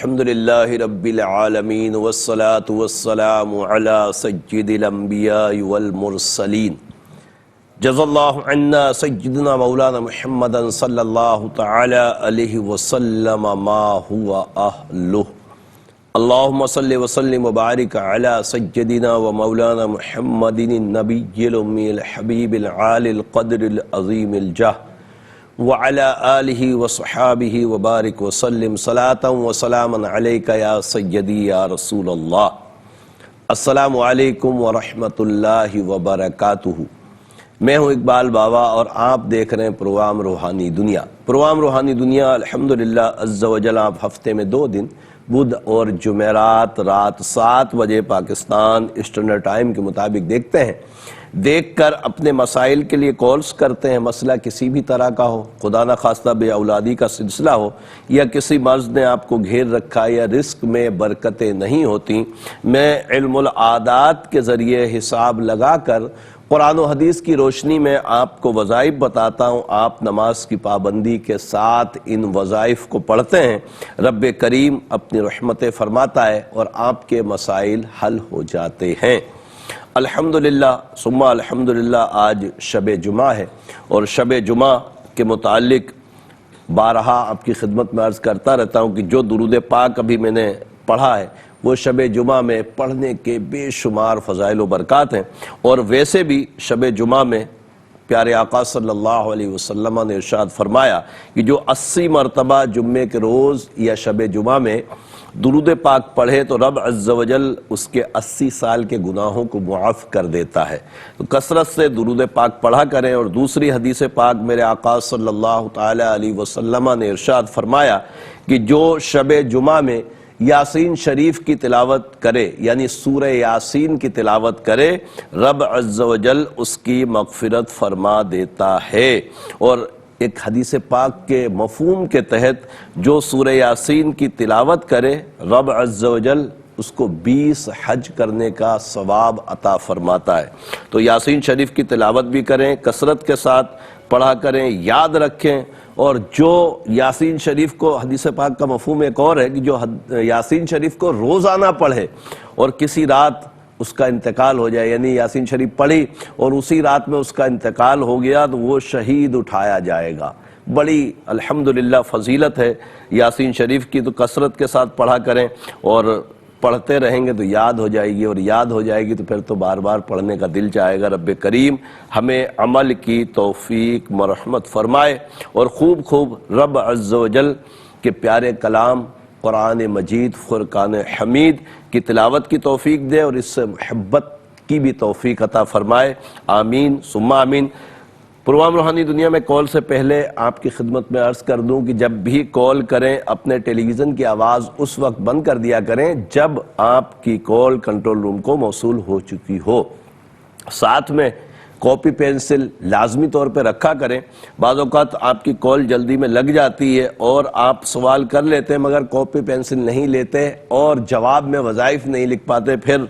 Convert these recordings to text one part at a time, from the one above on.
الحمدللہ رب العالمین والصلاة والسلام علی سید الانبیاء والمرسلین جزا اللہ عنا سیدنا مولانا محمد صلی اللہ تعالی علیہ وسلم ما ہوا اہلہ اللہم صلی وسلم وبارک علی سیدنا ومولانا محمد النبی الامی الحبیب العالی القدر العظیم الجاہ وعلى آلہ وصحابہ وبارک وسلم صلاة وسلاما علیکہ یا سیدی یا رسول اللہ۔ السلام علیکم ورحمۃ اللہ وبرکاتہ۔ میں ہوں اقبال بابا اور آپ دیکھ رہے ہیں پروگرام روحانی دنیا۔ پروگرام روحانی دنیا الحمدللہ عز و جل آپ ہفتے میں 2 دن بدھ اور جمعرات رات 7 بجے پاکستان اسٹینڈرڈ ٹائم کے مطابق دیکھتے ہیں۔ دیکھ کر اپنے مسائل کے لیے کالز کرتے ہیں، مسئلہ کسی بھی طرح کا ہو، خدا نہ خواستہ بے اولادی کا سلسلہ ہو یا کسی مرض نے آپ کو گھیر رکھا یا رزق میں برکتیں نہیں ہوتی، میں علم العادات کے ذریعے حساب لگا کر قرآن و حدیث کی روشنی میں آپ کو وظائف بتاتا ہوں۔ آپ نماز کی پابندی کے ساتھ ان وظائف کو پڑھتے ہیں، رب کریم اپنی رحمتیں فرماتا ہے اور آپ کے مسائل حل ہو جاتے ہیں۔ الحمدللہ ثم الحمدللہ آج شب جمعہ ہے اور شب جمعہ کے متعلق بارہا آپ کی خدمت میں عرض کرتا رہتا ہوں کہ جو درود پاک ابھی میں نے پڑھا ہے وہ شب جمعہ میں پڑھنے کے بے شمار فضائل و برکات ہیں، اور ویسے بھی شب جمعہ میں پیارے آقا صلی اللہ علیہ وسلم نے ارشاد فرمایا کہ جو 80 مرتبہ جمعے کے روز یا شب جمعہ میں درود پاک پڑھے تو رب عز و جل اس کے 80 سال کے گناہوں کو معاف کر دیتا ہے۔ تو کثرت سے درود پاک پڑھا کریں۔ اور دوسری حدیث پاک میرے آقا صلی اللہ تعالی علیہ وسلم نے ارشاد فرمایا کہ جو شب جمعہ میں یاسین شریف کی تلاوت کرے، یعنی سورہ یاسین کی تلاوت کرے، رب عز و جل اس کی مغفرت فرما دیتا ہے۔ اور ایک حدیث پاک کے مفہوم کے تحت جو سورہ یاسین کی تلاوت کرے، رب عز و جل اس کو 20 حج کرنے کا ثواب عطا فرماتا ہے۔ تو یاسین شریف کی تلاوت بھی کریں، کثرت کے ساتھ پڑھا کریں، یاد رکھیں۔ اور جو یاسین شریف کو حدیث پاک کا مفہوم ایک اور ہے کہ جو یاسین شریف کو روزانہ پڑھے اور کسی رات اس کا انتقال ہو جائے، یعنی یاسین شریف پڑھی اور اسی رات میں اس کا انتقال ہو گیا تو وہ شہید اٹھایا جائے گا۔ بڑی الحمدللہ فضیلت ہے یاسین شریف کی، تو کثرت کے ساتھ پڑھا کریں اور پڑھتے رہیں گے تو یاد ہو جائے گی، اور یاد ہو جائے گی تو پھر تو بار بار پڑھنے کا دل چاہے گا۔ رب کریم ہمیں عمل کی توفیق مرحمت فرمائے اور خوب رب عز و جل کے پیارے کلام قرآن مجید فرقان حمید کی تلاوت کی توفیق دے اور اس سے محبت کی بھی توفیق عطا فرمائے، آمین ثم آمین۔ پروگرام روحانی دنیا میں کال سے پہلے آپ کی خدمت میں عرض کر دوں کہ جب بھی کال کریں اپنے ٹیلی ویژن کی آواز اس وقت بند کر دیا کریں جب آپ کی کال کنٹرول روم کو موصول ہو چکی ہو۔ ساتھ میں کاپی پینسل لازمی طور پہ رکھا کریں۔ بعض اوقات آپ کی کال جلدی میں لگ جاتی ہے اور آپ سوال کر لیتے ہیں مگر کاپی پینسل نہیں لیتے اور جواب میں وظائف نہیں لکھ پاتے، پھر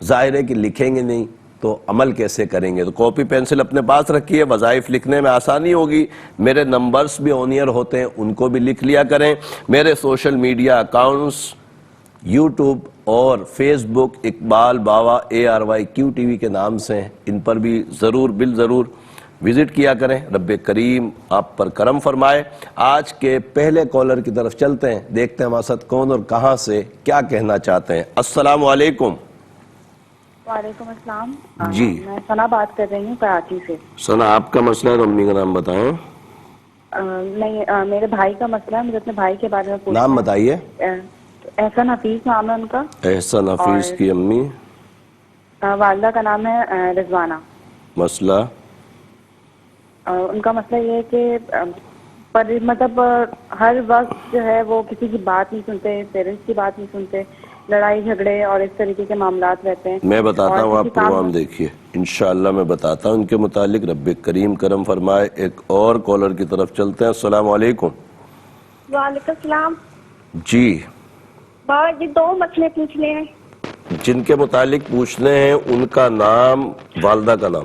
ظاہر ہے کہ لکھیں گے نہیں تو عمل کیسے کریں گے۔ تو کاپی پینسل اپنے پاس رکھیے، وظائف لکھنے میں آسانی ہوگی۔ میرے نمبرز بھی آن ایئر ہوتے ہیں، ان کو بھی لکھ لیا کریں۔ میرے سوشل میڈیا اکاؤنٹس یوٹیوب اور فیس بک اقبال باوا ARYQ کے نام سے ہیں، ان پر بھی ضرور وزٹ کیا کریں۔ رب کریم آپ پر کرم فرمائے۔ آج کے پہلے کالر کی طرف چلتے ہیں، دیکھتے ہیں ہمارے ساتھ کون اور کہاں سے کیا کہنا چاہتے ہیں۔ السلام علیکم۔ وعلیکم السلام۔ جی میں ثنا بات کر رہی ہوں کراچی سے۔ ثنا آپ کا مسئلہ ہے تو امی کا نام بتائیں۔ نہیں، میرے بھائی کا مسئلہ ہے، مجھے اپنے بھائی کے بارے میں پوچھنا ہے۔ نام بتائیے۔ احسن حفیظ نام ہے ان کا۔ احسن حفیظ کی امی؟ والدہ کا نام ہے رضوانہ۔ مسئلہ؟ ان کا مسئلہ یہ ہے کہ مطلب ہر وقت جو ہے وہ کسی کی بات نہیں سنتے، پیرنٹس کی بات نہیں سنتے، لڑائی جھگڑے اور اس طریقے کے معاملات رہتے ہیں۔ میں بتاتا ہوں، آپ پروگرام دیکھیے، انشاءاللہ میں بتاتا ہوں ان کے متعلق۔ رب کریم کرم فرمائے۔ ایک اور کالر کی طرف چلتے ہیں۔ السلام علیکم۔ وعلیکم السلام۔ جی بابا جی 2 مسئلے پوچھنے ہیں۔ جن کے متعلق پوچھنے ہیں ان کا نام، والدہ کا نام؟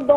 2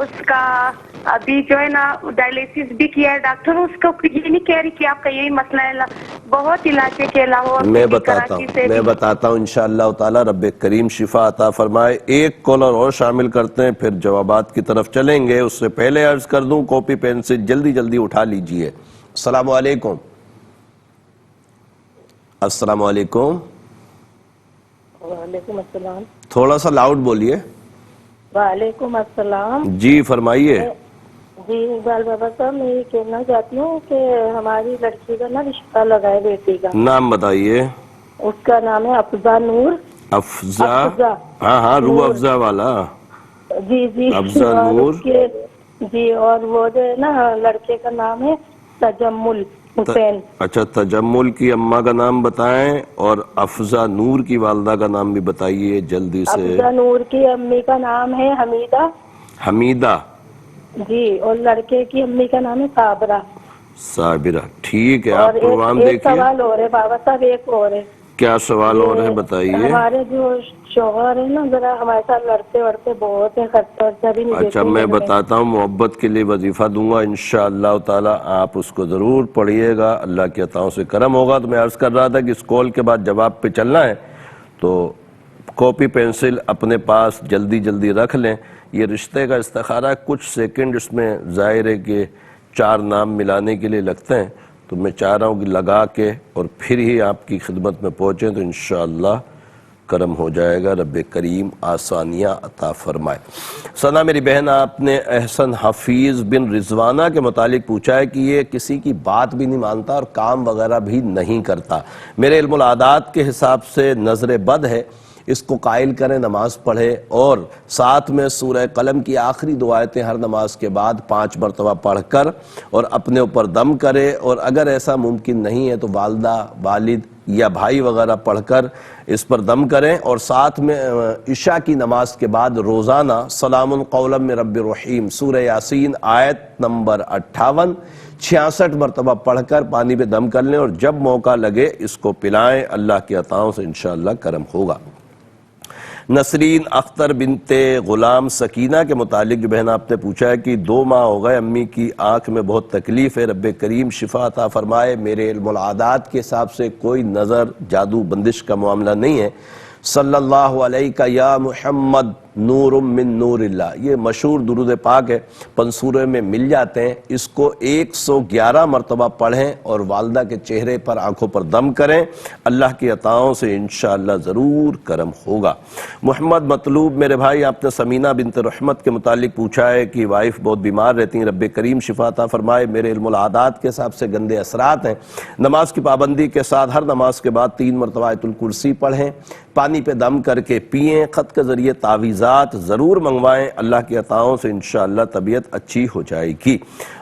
اس کا ابھی جو ہے نا ڈائلیسس بھی کیا ہے ڈاکٹر، اس کو یہ نہیں کہہ رہی کہ آپ کا یہی مسئلہ ہے، بہت علاج کے علاوہ میں بتاتا ہوں انشاءاللہ تعالی رب کریم شفا عطا فرمائے۔ ایک کالر اور شامل کرتے ہیں، پھر جوابات کی طرف چلیں گے۔ اس سے پہلے عرض کر دوں کاپی پین سے جلدی جلدی اٹھا لیجئے۔ السلام علیکم۔ السلام علیکم۔ وعلیکم السلام۔ تھوڑا سا لاؤڈ بولیے۔ وعلیکم السلام۔ جی فرمائیے۔ جی اقبال بابا صاحب، میں یہ کہنا چاہتی ہوں کہ ہماری لڑکی کا نا رشتہ لگا ہے بیٹی کا۔ نام بتائیے۔ اس کا نام ہے افزا نور۔ افزا؟ ہاں روح افزا والا۔ جی جی افزا نور۔ جی، اور وہ جو ہے نا لڑکے کا نام ہے تجمل حسین۔ اچھا، تجمل کی اماں کا نام بتائیں اور افزا نور کی والدہ کا نام بھی بتائیے جلدی سے۔ افزا نور کی امی کا نام ہے حمیدہ۔ حمیدہ؟ جی، اور لڑکے کی امی کا نام ہے صابرہ۔ صابرہ، ٹھیک ہے۔ آپ پروگرام دیکھیے۔ ایک سوال اور ہے بابا صاحب، ایک اور ہے۔ کیا سوال اور ہے بتائیے۔ ہمارے جو شوہر ہے نا ذرا ہمارے ساتھ لڑتے وڑتے بہت ہیں، خرچہ ورچہ بھی نہیں دیتے۔ اچھا، میں بتاتا ہوں، محبت کے لیے وظیفہ دوں گا انشاءاللہ تعالی، آپ اس کو ضرور پڑھیے گا، اللہ کی عطاؤں سے کرم ہوگا۔ تو میں عرض کر رہا تھا کہ اس کال کے بعد جواب پہ چلنا ہے تو کاپی پینسل اپنے پاس جلدی جلدی رکھ لیں۔ یہ رشتے کا استخارہ ہے، کچھ سیکنڈ اس میں ظاہر ہے کہ 4 نام ملانے کے لیے لگتے ہیں، تو میں چاہ رہا ہوں کہ لگا کے اور پھر ہی آپ کی خدمت میں پہنچیں تو انشاءاللہ کرم ہو جائے گا، رب کریم آسانیاں عطا فرمائے۔ ثنا میری بہن، آپ نے احسن حفیظ بن رضوانہ کے متعلق پوچھا ہے کہ یہ کسی کی بات بھی نہیں مانتا اور کام وغیرہ بھی نہیں کرتا، میرے علم العادات کے حساب سے نظر بد ہے، اس کو قائل کریں نماز پڑھے اور ساتھ میں سورہ قلم کی آخری 2 آیتیں ہر نماز کے بعد 5 مرتبہ پڑھ کر اور اپنے اوپر دم کرے، اور اگر ایسا ممکن نہیں ہے تو والدہ، والد یا بھائی وغیرہ پڑھ کر اس پر دم کریں، اور ساتھ میں عشاء کی نماز کے بعد روزانہ سلام قولا من رب الرحیم سورہ یاسین آیت نمبر 58 66 مرتبہ پڑھ کر پانی پہ دم کر لیں، اور جب موقع لگے اس کو پلائیں، اللہ کی عطاؤں سے انشاءاللہ کرم ہوگا۔ نسرین اختر بنت غلام سکینہ کے متعلق جو بہن آپ نے پوچھا ہے کہ 2 ماہ ہو گئے، امی کی آنکھ میں بہت تکلیف ہے، رب کریم شفا عطا فرمائے، میرے علم العادات کے حساب سے کوئی نظر جادو بندش کا معاملہ نہیں ہے، صلی اللہ علیہ یا محمد نور من نور اللہ، یہ مشہور درود پاک ہے، پنسورے میں مل جاتے ہیں، اس کو 111 مرتبہ پڑھیں اور والدہ کے چہرے پر آنکھوں پر دم کریں، اللہ کی عطاؤں سے انشاءاللہ ضرور کرم ہوگا۔ محمد مطلوب میرے بھائی، آپ نے سمینہ بنت رحمت کے متعلق پوچھا ہے کہ وائف بہت بیمار رہتی ہیں، رب کریم شفا عطا فرمائے، میرے علم العادات کے حساب سے گندے اثرات ہیں، نماز کی پابندی کے ساتھ ہر نماز کے بعد 3 مرتبہ آیت الکرسی پڑھیں، پانی پہ دم کر کے پئیں، خط کے ذریعے تعویذات ضرور منگوائیں، اللہ کی عطاؤں سے انشاءاللہ طبیعت اچھی ہو جائے گی۔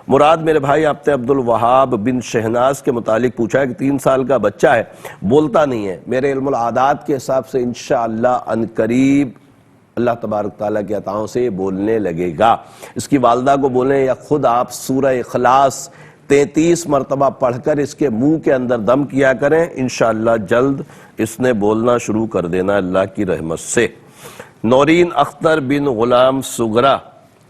مراد میرے بھائی، آپ نے عبد الوہاب بن شہناز کے متعلق پوچھا ہے کہ 3 سال کا بچہ ہے، بولتا نہیں ہے، میرے علم العادات کے حساب سے انشاءاللہ عنقریب اللہ تبارک تعالیٰ کی عطاؤں سے بولنے لگے گا، اس کی والدہ کو بولیں یا خود آپ سورہ اخلاص 33 مرتبہ پڑھ کر اس کے منہ کے اندر دم کیا کریں، انشاءاللہ جلد اس نے بولنا شروع کر دینا اللہ کی رحمت سے۔ نورین اختر بن غلام سگرا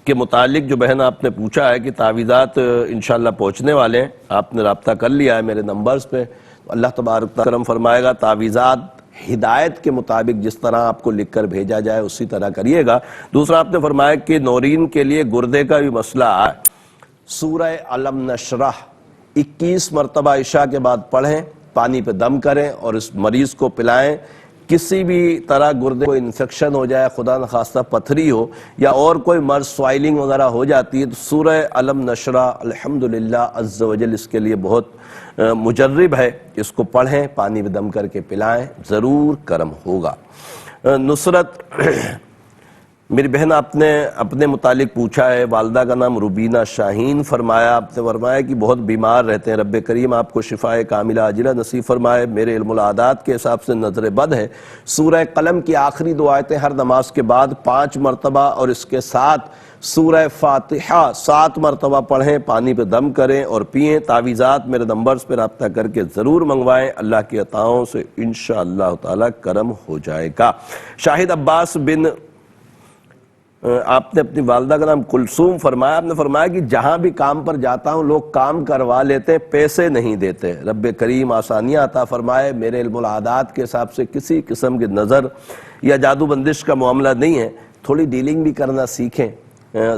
کے متعلق جو بہن آپ نے پوچھا ہے کہ تعویذات انشاءاللہ پہنچنے والے ہیں، آپ نے رابطہ کر لیا ہے میرے نمبرز پہ، اللہ تبارک تعالیٰ کرم فرمائے گا، تعویذات ہدایت کے مطابق جس طرح آپ کو لکھ کر بھیجا جائے اسی طرح کریے گا۔ دوسرا آپ نے فرمایا کہ نورین کے لیے گردے کا بھی مسئلہ آئے، سورہ علم نشرح 21 مرتبہ عشاء کے بعد پڑھیں، پانی پہ دم کریں اور اس مریض کو پلائیں، کسی بھی طرح گردے کو انفیکشن ہو جائے، خدا نخواستہ پتھری ہو یا اور کوئی مرض سوائلنگ وغیرہ ہو جاتی ہے تو سورہ علم نشرح الحمدللہ عز و جل اس کے لیے بہت مجرب ہے، اس کو پڑھیں، پانی پہ دم کر کے پلائیں، ضرور کرم ہوگا۔ نصرت میری بہن، آپ نے اپنے متعلق پوچھا ہے، والدہ کا نام ربینہ شاہین، فرمایا آپ نے فرمایا کہ بہت بیمار رہتے ہیں، رب کریم آپ کو شفائے کاملہ عاجلہ نصیب فرمائے، میرے علم العادات کے حساب سے نظر بد ہے، سورہ قلم کی آخری 2 آیتیں ہر نماز کے بعد 5 مرتبہ اور اس کے ساتھ سورہ فاتحہ 7 مرتبہ پڑھیں، پانی پہ دم کریں اور پئیں، تعویذات میرے نمبرز پہ رابطہ کر کے ضرور منگوائیں، اللہ کی عطاؤں سے انشاءاللہ تعالی کرم ہو جائے گا۔ شاہد عباس بن آپ نے اپنی والدہ کا نام کلثوم فرمایا، آپ نے فرمایا کہ جہاں بھی کام پر جاتا ہوں لوگ کام کروا لیتے، پیسے نہیں دیتے، رب کریم آسانیاں عطا فرمائے۔ میرے علم العادات کے حساب سے کسی قسم کی نظر یا جادو بندش کا معاملہ نہیں ہے، تھوڑی ڈیلنگ بھی کرنا سیکھیں۔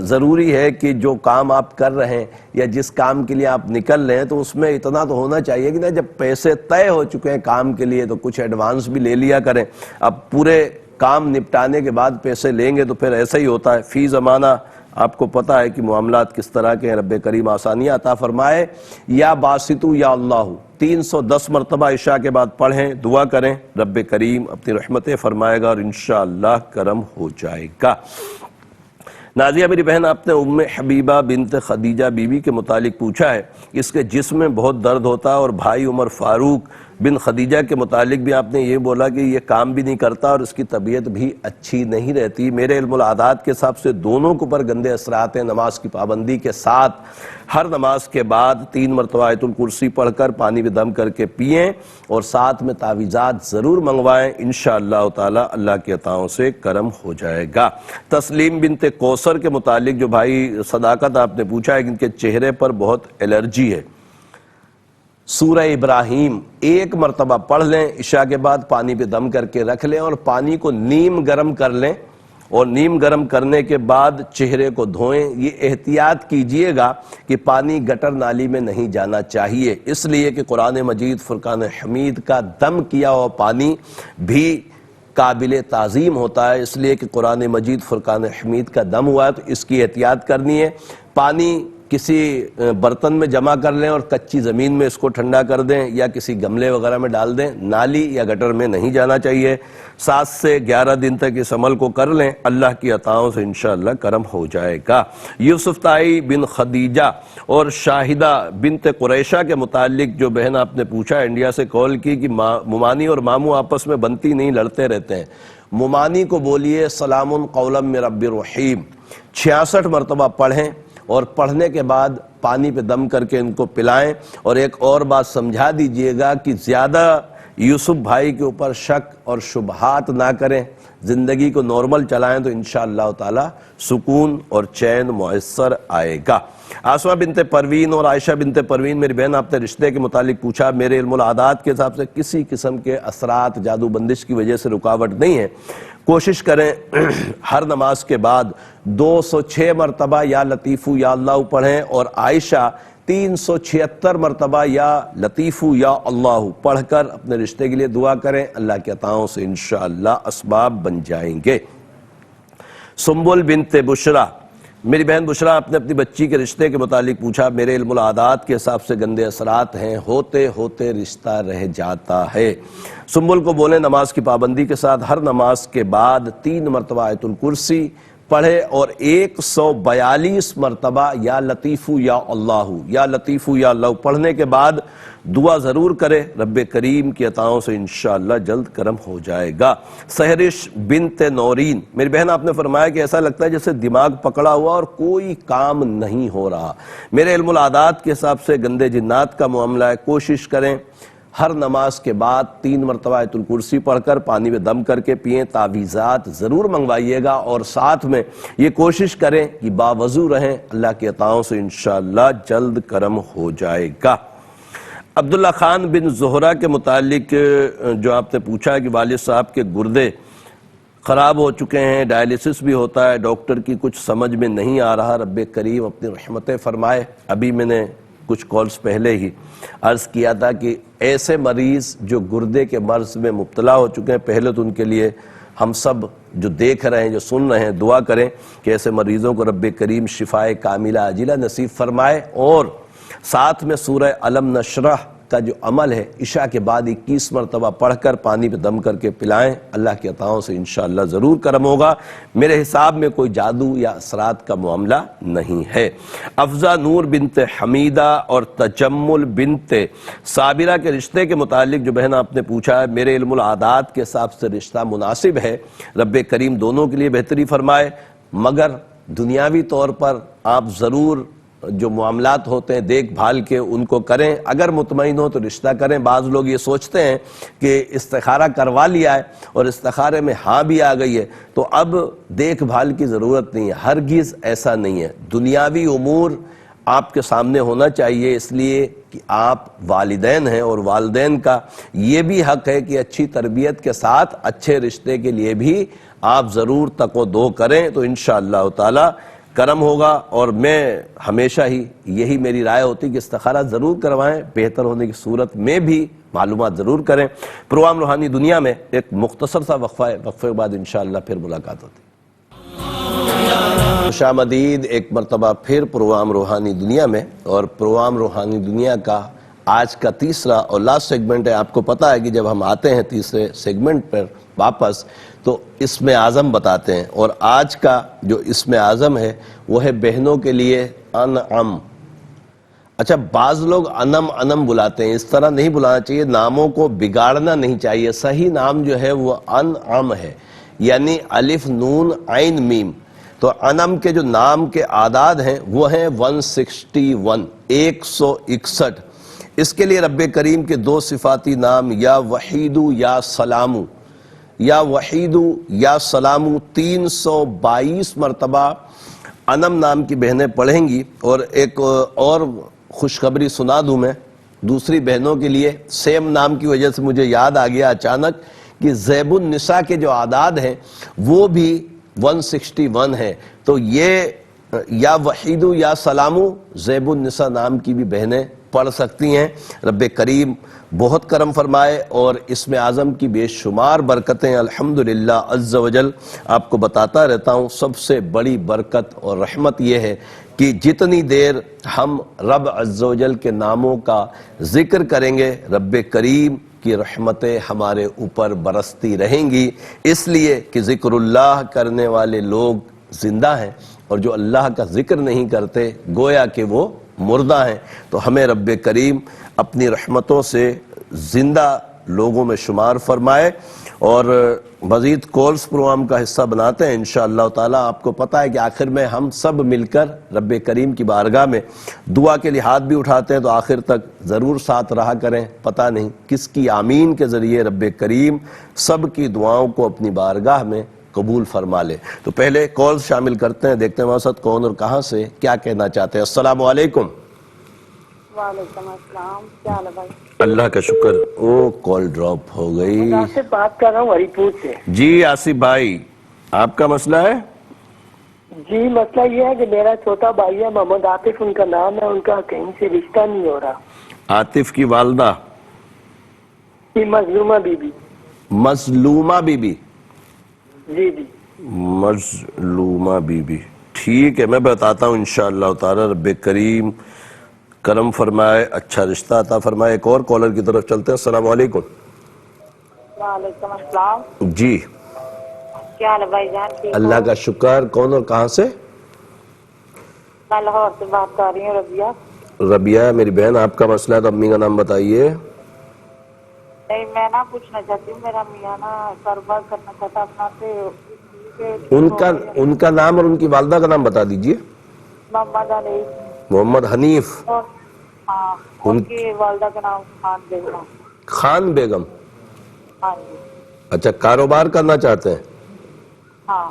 ضروری ہے کہ جو کام آپ کر رہے ہیں یا جس کام کے لیے آپ نکل رہے ہیں تو اس میں اتنا تو ہونا چاہیے کہ نا جب پیسے طے ہو چکے ہیں کام کے لیے تو کچھ ایڈوانس بھی لے لیا کریں۔ اب پورے کام نپٹانے کے بعد پیسے لیں گے تو پھر ایسا ہی ہوتا ہے۔ فی زمانہ آپ کو پتہ ہے کہ معاملات کس طرح کے ہیں، رب کریم آسانیاں عطا فرمائے۔ یا باسطو یا اللہ 310 مرتبہ عشاء کے بعد پڑھیں، دعا کریں، رب کریم اپنی رحمتیں فرمائے گا اور انشاءاللہ کرم ہو جائے گا۔ نازیہ میری بہن، آپ نے ام حبیبہ بنت خدیجہ بیوی کے متعلق پوچھا ہے، اس کے جسم میں بہت درد ہوتا ہے، اور بھائی عمر فاروق بن خدیجہ کے متعلق بھی آپ نے یہ بولا کہ یہ کام بھی نہیں کرتا اور اس کی طبیعت بھی اچھی نہیں رہتی۔ میرے علم العادات کے حساب سے دونوں کے اوپر گندے اثرات ہیں۔ نماز کی پابندی کے ساتھ ہر نماز کے بعد 3 مرتبہ آیت الکرسی پڑھ کر پانی میں دم کر کے پئیں اور ساتھ میں تعویذات ضرور منگوائیں، انشاءاللہ تعالی اللہ کے عطاؤں سے کرم ہو جائے گا۔ تسلیم بنت کوثر کے متعلق جو بھائی صداقت آپ نے پوچھا ہے کہ ان کے چہرے پر بہت الرجی ہے، سورہ ابراہیم 1 مرتبہ پڑھ لیں، عشاء کے بعد پانی پہ دم کر کے رکھ لیں اور پانی کو نیم گرم کر لیں، اور نیم گرم کرنے کے بعد چہرے کو دھوئیں۔ یہ احتیاط کیجئے گا کہ پانی گٹر نالی میں نہیں جانا چاہیے، اس لیے کہ قرآن مجید فرقان حمید کا دم کیا ہوا پانی بھی قابل تعظیم ہوتا ہے، اس لیے کہ قرآن مجید فرقان حمید کا دم ہوا ہے تو اس کی احتیاط کرنی ہے۔ پانی کسی برتن میں جمع کر لیں اور کچی زمین میں اس کو ٹھنڈا کر دیں یا کسی گملے وغیرہ میں ڈال دیں، نالی یا گٹر میں نہیں جانا چاہیے۔ 7 سے 11 دن تک اس عمل کو کر لیں، اللہ کی عطاؤں سے انشاءاللہ کرم ہو جائے گا۔ یوسف طائی بن خدیجہ اور شاہدہ بنت قریشہ کے متعلق جو بہن آپ نے پوچھا، انڈیا سے کال کی کہ ممانی اور ماموں آپس میں بنتی نہیں، لڑتے رہتے ہیں۔ ممانی کو بولیے سلام قولا من رب الرحیم 66 مرتبہ پڑھیں، اور پڑھنے کے بعد پانی پہ دم کر کے ان کو پلائیں۔ اور ایک اور بات سمجھا دیجئے گا کہ زیادہ یوسف بھائی کے اوپر شک اور شبہات نہ کریں، زندگی کو نارمل چلائیں تو انشاءاللہ تعالی سکون اور چین میسر آئے گا۔ آسمہ بنت پروین اور عائشہ بنت پروین میری بہن، آپ نے رشتے کے متعلق پوچھا۔ میرے علم العادات کے حساب سے کسی قسم کے اثرات جادو بندش کی وجہ سے رکاوٹ نہیں ہے۔ کوشش کریں ہر نماز کے بعد 206 مرتبہ یا لطیف یا اللہ پڑھیں، اور عائشہ 376 مرتبہ یا لطیف یا اللہ پڑھ کر اپنے رشتے کے لیے دعا کریں، اللہ کے عطاؤں سے انشاءاللہ اسباب بن جائیں گے۔ سنبل بنت بشرا میری بہن بشرا، آپ نے اپنی بچی کے رشتے کے متعلق پوچھا۔ میرے علم العادات کے حساب سے گندے اثرات ہیں، ہوتے ہوتے رشتہ رہ جاتا ہے۔ سنبل کو بولیں نماز کی پابندی کے ساتھ ہر نماز کے بعد 3 مرتبہ آیت الکرسی پڑھے اور 142 مرتبہ یا لطیف یا لطیف یا اللہ پڑھنے کے بعد دعا ضرور کرے، رب کریم کی عطاؤں سے انشاءاللہ جلد کرم ہو جائے گا۔ سہرش بنت نورین میری بہن، آپ نے فرمایا کہ ایسا لگتا ہے جیسے دماغ پکڑا ہوا اور کوئی کام نہیں ہو رہا۔ میرے علم العادات کے حساب سے گندے جنات کا معاملہ ہے۔ کوشش کریں ہر نماز کے بعد 3 مرتبہ آیت الکرسی پڑھ کر پانی میں دم کر کے پئیں، تعویذات ضرور منگوائیے گا، اور ساتھ میں یہ کوشش کریں کہ باوضو رہیں، اللہ کی عطاؤں سے انشاءاللہ جلد کرم ہو جائے گا۔ عبداللہ خان بن زہرہ کے متعلق جو آپ نے پوچھا کہ والد صاحب کے گردے خراب ہو چکے ہیں، ڈائلیسس بھی ہوتا ہے، ڈاکٹر کی کچھ سمجھ میں نہیں آ رہا، رب کریم اپنی رحمتیں فرمائے۔ ابھی میں نے کچھ کالز پہلے ہی عرض کیا تھا کہ ایسے مریض جو گردے کے مرض میں مبتلا ہو چکے ہیں، پہلے تو ان کے لیے ہم سب جو دیکھ رہے ہیں، جو سن رہے ہیں، دعا کریں کہ ایسے مریضوں کو رب کریم شفائے کاملہ عاجلہ نصیب فرمائے، اور ساتھ میں سورہ علم نشرح کا جو عمل ہے عشاء کے بعد 21 مرتبہ پڑھ کر پانی پہ دم کر کے پلائیں، اللہ کی عطاؤں سے انشاءاللہ ضرور کرم ہوگا۔ میرے حساب میں کوئی جادو یا اثرات کا معاملہ نہیں ہے۔ افضہ نور بنت حمیدہ اور تجمل بنت صابرہ کے رشتے کے متعلق جو بہن آپ نے پوچھا ہے، میرے علم العادات کے حساب سے رشتہ مناسب ہے، رب کریم دونوں کے لیے بہتری فرمائے، مگر دنیاوی طور پر آپ ضرور جو معاملات ہوتے ہیں دیکھ بھال کے ان کو کریں. اگر مطمئن ہو تو رشتہ کریں. بعض لوگ یہ سوچتے ہیں کہ استخارہ کروا لیا ہے اور استخارے میں ہاں بھی آ گئی ہے تو اب دیکھ بھال کی ضرورت نہیں ہے. ہرگز ایسا نہیں ہے. دنیاوی امور آپ کے سامنے ہونا چاہیے، اس لیے کہ آپ والدین ہیں اور والدین کا یہ بھی حق ہے کہ اچھی تربیت کے ساتھ اچھے رشتے کے لیے بھی آپ ضرور تک و دو کریں تو انشاءاللہ تعالی کرم ہوگا. اور میں ہمیشہ ہی یہی میری رائے ہوتی کہ استخارہ ضرور کروائیں، بہتر ہونے کی صورت میں بھی معلومات ضرور کریں. پروگرام روحانی دنیا میں ایک مختصر سا وقفہ ہے، وقفے کے بعد انشاءاللہ پھر ملاقات ہوتی ہے. خوش آمدید ایک مرتبہ پھر پروگرام روحانی دنیا میں. اور پروگرام روحانی دنیا کا آج کا تیسرا اور لاسٹ سیگمنٹ ہے. آپ کو پتہ ہے کہ جب ہم آتے ہیں تیسرے سیگمنٹ پر واپس تو اسم اعظم بتاتے ہیں، اور آج کا جو اسم اعظم ہے وہ ہے بہنوں کے لیے انعم. اچھا، بعض لوگ انم بلاتے ہیں، اس طرح نہیں بلانا چاہیے. ناموں کو بگاڑنا نہیں چاہیے. صحیح نام جو ہے وہ انعم ہے، یعنی الف نون عین میم. تو انم کے جو نام کے اعداد ہیں وہ ہیں 161 161. اس کے لیے رب کریم کے دو صفاتی نام یا وحیدو یا سلامو، یا وحیدو یا سلامو 322 مرتبہ انم نام کی بہنیں پڑھیں گی. اور ایک اور خوشخبری سنا دوں میں دوسری بہنوں کے لیے. سیم نام کی وجہ سے مجھے یاد آ گیا اچانک کہ زیب النساء کے جو اعداد ہیں وہ بھی 161 ہے. تو یہ یا وحیدو یا سلامو زیب النساء نام کی بھی بہنیں پڑھ سکتی ہیں. رب کریم بہت کرم فرمائے اور اسم اعظم کی بے شمار برکتیں الحمدللہ عز و جل. آپ کو بتاتا رہتا ہوں سب سے بڑی برکت اور رحمت یہ ہے کہ جتنی دیر ہم رب عز و جل کے ناموں کا ذکر کریں گے رب کریم کی رحمتیں ہمارے اوپر برستی رہیں گی. اس لیے کہ ذکر اللہ کرنے والے لوگ زندہ ہیں اور جو اللہ کا ذکر نہیں کرتے گویا کہ وہ مردہ ہیں. تو ہمیں رب کریم اپنی رحمتوں سے زندہ لوگوں میں شمار فرمائے. اور مزید کالز پروگرام کا حصہ بناتے ہیں انشاءاللہ تعالی. آپ کو پتہ ہے کہ آخر میں ہم سب مل کر رب کریم کی بارگاہ میں دعا کے لیے ہاتھ بھی اٹھاتے ہیں تو آخر تک ضرور ساتھ رہا کریں. پتہ نہیں کس کی آمین کے ذریعے رب کریم سب کی دعاؤں کو اپنی بارگاہ میں قبول فرما لے. تو پہلے کالز شامل کرتے ہیں، دیکھتے ہیں ہمارے ساتھ کون اور کہاں سے کیا کہنا چاہتے ہیں. السلام علیکم. وعلیکم السلام، کیا حال ہے بھائی؟ اللہ کا شکر. او کال ڈراپ ہو گئی. میں آپ سے بات کر رہا ہوں ہری پور سے. جی آصف بھائی، آپ کا مسئلہ ہے؟ جی مسئلہ یہ ہے کہ میرا چھوٹا بھائی ہے محمد عاطف ان کا نام ہے، ان کا کہیں سے رشتہ نہیں ہو رہا. عاطف کی والدہ جی مظلومہ بی بی. مظلومہ بی بی. جی جی مظلومہ بی بی. ٹھیک ہے، میں بتاتا ہوں انشاءاللہ تعالی. رب کریم کرم فرمائے، اچھا رشتہ عطا فرمائے. ایک اور کالر کی طرف چلتے ہیں. السلام علیکم. وعلیکم السلام. جی کیا حال ہے بھائی جان؟ اللہ کا شکر. کون اور کہاں سے؟ میں لاہور سے بات کر رہی ہوں، ربیہ. ربیہ میری بہن، آپ کا مسئلہ ہے تو امی کا نام بتائیے. نہیں، میں نہ پوچھنا چاہتی ہوں، میرا میاں نا کاروبار کرنا چاہتا اپنا ان کا نام اور ان کی والدہ کا نام بتا دیجئے. محمد علی. محمد حنیف. ہاں، ان کی والدہ کا نام خان بیگم. خان بیگم. ہاں جی. اچھا، کاروبار کرنا چاہتے ہیں؟ ہاں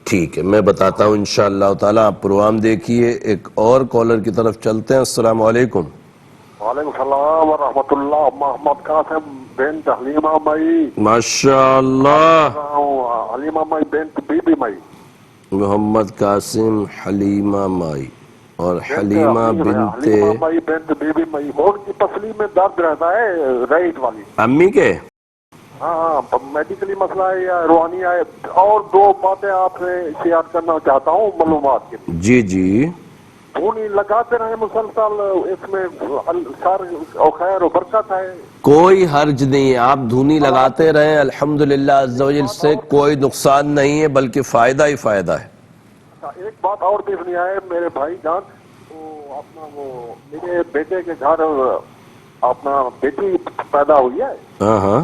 ٹھیک ہے، میں بتاتا ہوں انشاءاللہ تعالی. آپ پروگرام دیکھیے. ایک اور کالر کی طرف چلتے ہیں. السلام علیکم. وعلیکم السلام ورحمۃ اللہ. محمد قاسم بنت حلیمہ مئی. ماشاءاللہ. حلیمہ مئی بنت بی بی مئی. محمد قاسم حلیمہ مائی اور حلیمہ بنت مئی بنت بی بی مئی. موڑ کی پسلی میں درد رہتا ہے رائٹ والی. امی کے؟ ہاں، میڈیکلی مسئلہ ہے یا روحانی ہے. اور دو باتیں آپ سے شیئر کرنا چاہتا ہوں معلومات کے لیے. جی جی. دھونی لگاتے رہے مسلسل، اس میں خیر و برکت ہے. کوئی حرج نہیں ہے، آپ دھونی لگاتے رہیں. الحمدللہ عز و جل سے کوئی نقصان نہیں ہے بلکہ فائدہ ہی فائدہ ہے. ایک بات اور دیکھنی ہے میرے بھائی جان، میرے بیٹے کے گھر اپنا بیٹی پیدا ہوئی ہے. ہاں ہاں.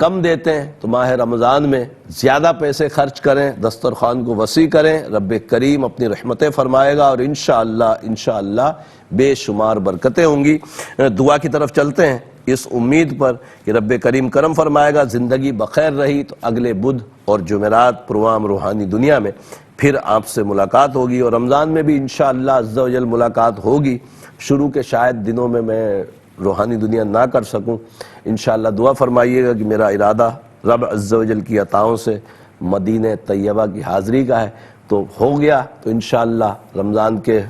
کم دیتے ہیں تو ماہ رمضان میں زیادہ پیسے خرچ کریں، دسترخوان کو وسیع کریں، رب کریم اپنی رحمتیں فرمائے گا اور انشاءاللہ بے شمار برکتیں ہوں گی۔ دعا کی طرف چلتے ہیں اس امید پر کہ رب کریم کرم فرمائے گا، زندگی بخیر رہی تو اگلے بدھ اور جمعرات پروام روحانی دنیا میں پھر آپ سے ملاقات ہوگی، اور رمضان میں بھی انشاءاللہ عز و جل ملاقات ہوگی۔ شروع کے شاید دنوں میں روحانی دنیا نہ کر سکوں، انشاءاللہ دعا فرمائیے گا کہ میرا ارادہ رب عز و جل کی عطاؤں سے مدینہ طیبہ کی حاضری کا ہے، تو ہو گیا تو انشاءاللہ رمضان کے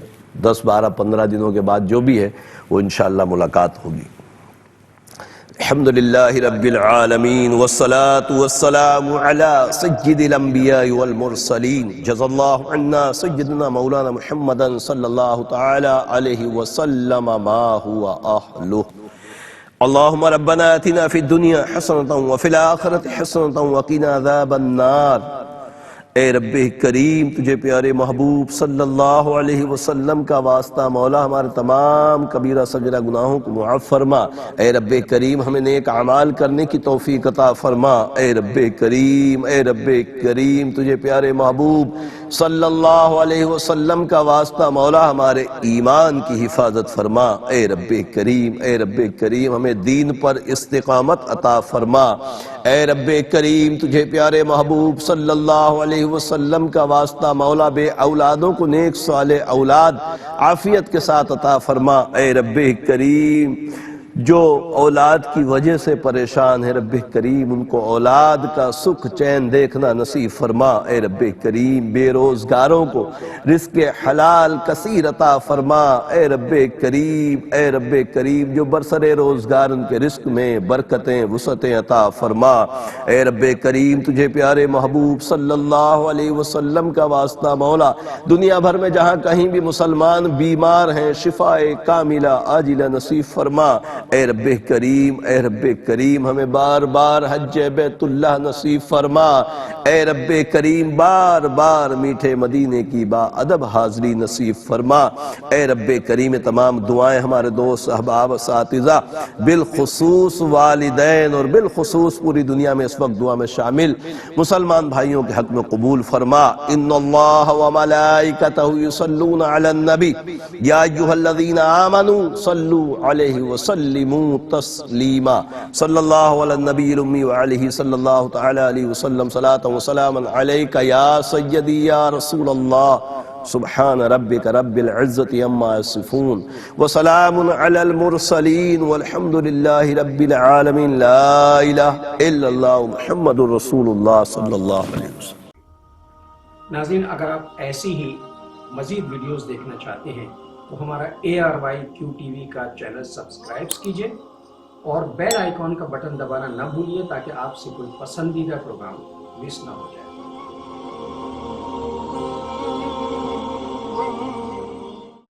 10 12 15 دنوں کے بعد جو بھی ہے وہ انشاءاللہ ملاقات ہوگی۔ الحمدللہ رب العالمین والصلاة والسلام علی سید الانبیاء والمرسلین، جزا اللہ عنا سیدنا مولانا محمد صلی اللہ تعالی علیہ وسلم ما هو اہلہ۔ اللہم ربنا آتنا فی الدنیا حسنة وفی الآخرة حسنة وقنا عذاب النار۔ اے رب کریم تجھے پیارے محبوب صلی اللہ علیہ وسلم کا واسطہ مولا ہمارے تمام کبیرہ صغیرہ گناہوں کو معاف فرما۔ اے رب کریم ہمیں نیک اعمال کرنے کی توفیق عطا فرما۔ اے رب کریم تجھے پیارے محبوب صلی اللہ علیہ وسلم کا واسطہ مولا ہمارے ایمان کی حفاظت فرما۔ اے رب کریم ہمیں دین پر استقامت عطا فرما۔ اے رب کریم تجھے پیارے محبوب صلی اللہ علیہ وسلم کا واسطہ مولا بے اولادوں کو نیک صالح اولاد عافیت کے ساتھ عطا فرما۔ اے رب کریم جو اولاد کی وجہ سے پریشان ہے رب کریم ان کو اولاد کا سکھ چین دیکھنا نصیب فرما۔ اے رب کریم بے روزگاروں کو رزق حلال کثیر عطا فرما۔ اے رب کریم جو برسر روزگار ان کے رزق میں برکتیں وسعتیں عطا فرما۔ اے رب کریم تجھے پیارے محبوب صلی اللہ علیہ وسلم کا واسطہ مولا دنیا بھر میں جہاں کہیں بھی مسلمان بیمار ہیں شفاء کاملہ عاجلہ نصیب فرما۔ اے رب کریم ہمیں بار بار حج بیت اللہ نصیب فرما۔ اے رب کریم بار بار میٹھے مدینے کی با ادب حاضری نصیب فرما۔ اے رب کریم تمام دعائیں ہمارے دوست احباب اساتذہ بالخصوص والدین اور بالخصوص پوری دنیا میں اس وقت دعا میں شامل مسلمان بھائیوں کے حق میں قبول فرما۔ ان اللہ وملائکتہ یصلون علی النبی یا ایھا الذین آمنوا صلوا علیہ وسلموا تسلیما۔ صلی اللہ علی النبی الامی وعلیہ صلی اللہ تعالی علیہ وسلم صلاۃ وسلاما علیک یا سیدی یا رسول اللہ۔ سبحان ربک رب العزت عما یصفون وسلام علی المرسلین والحمد للہ رب العالمین۔ لا الہ الا اللہ محمد رسول اللہ صلی اللہ علیہ وسلم۔ ناظرین اگر آپ ایسی ہی مزید ویڈیوز دیکھنا چاہتے ہیں تو ہمارا ARYQ-TV کا چینل سبسکرائب کیجئے اور بیل آئیکن کا بٹن دبانا نہ بھولیے تاکہ آپ سے کوئی پسندیدہ پروگرام مس نہ ہو جائے۔